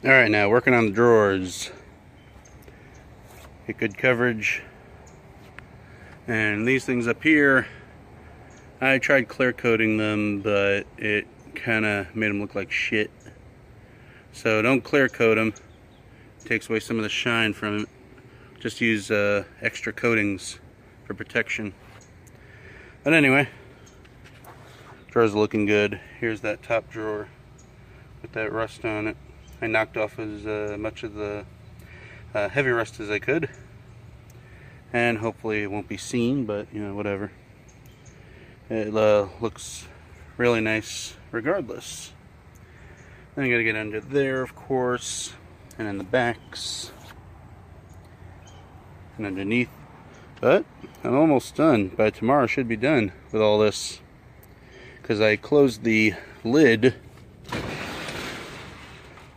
Alright, now working on the drawers. Get good coverage. And these things up here, I tried clear coating them, but it kind of made them look like shit. So don't clear coat them. It takes away some of the shine from it. Just use extra coatings for protection. But anyway, drawers are looking good. Here's that top drawer with that rust on it. I knocked off as much of the heavy rust as I could, and hopefully it won't be seen, but you know, whatever. It looks really nice regardless. Then I gotta get under there, of course, and in the backs and underneath. But I'm almost done. By tomorrow I should be done with all this, because I closed the lid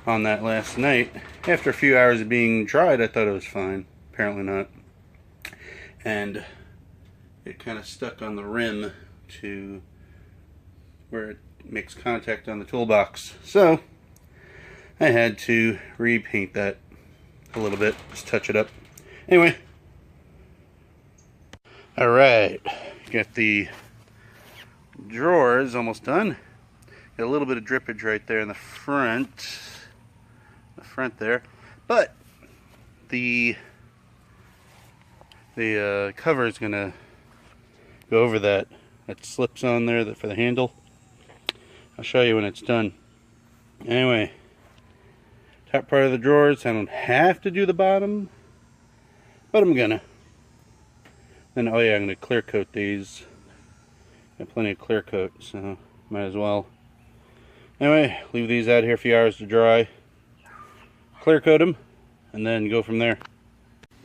on that last night. After a few hours of being dried, I thought it was fine. Apparently not. And it kind of stuck on the rim to where it makes contact on the toolbox. So I had to repaint that a little bit, just touch it up. Anyway, alright, got the drawers almost done. Got a little bit of drippage right there in the front. There, but the cover is gonna go over that slips on there for the handle. I'll show you when it's done. Anyway, top part of the drawers, I don't have to do the bottom, but I'm gonna. Then oh yeah, I'm gonna clear coat these. Got plenty of clear coat, so might as well. Anyway, leave these out here a few hours to dry. Clear coat them, and then go from there.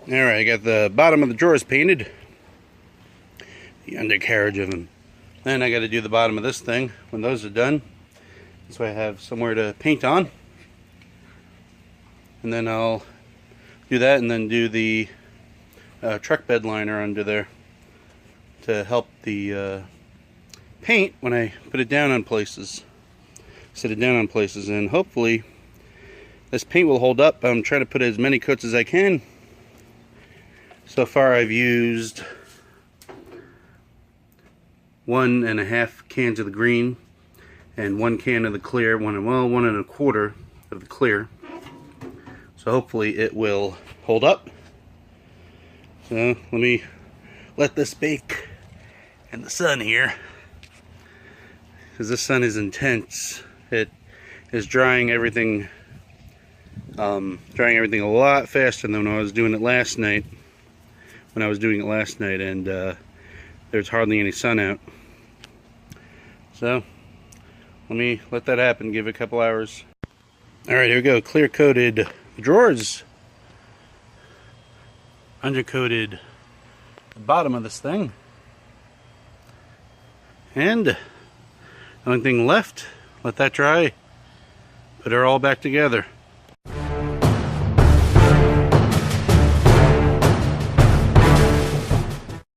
Alright, I got the bottom of the drawers painted. The undercarriage of them. Then I got to do the bottom of this thing when those are done. So I have somewhere to paint on. And then I'll do that, and then do the truck bed liner under there to help the paint when I put it down on places. Set it down on places, and hopefully this paint will hold up. I'm trying to put as many coats as I can. So far I've used 1.5 cans of the green and 1 can of the clear, 1.25 of the clear. So hopefully it will hold up. So let me let this bake in the sun here, because the sun is intense. It is drying everything a lot faster than when I was doing it last night. And there's hardly any sun out. So let me let that happen. Give it a couple hours. All right, here we go. Clear coated drawers. Undercoated the bottom of this thing. And the only thing left, let that dry. Put her all back together.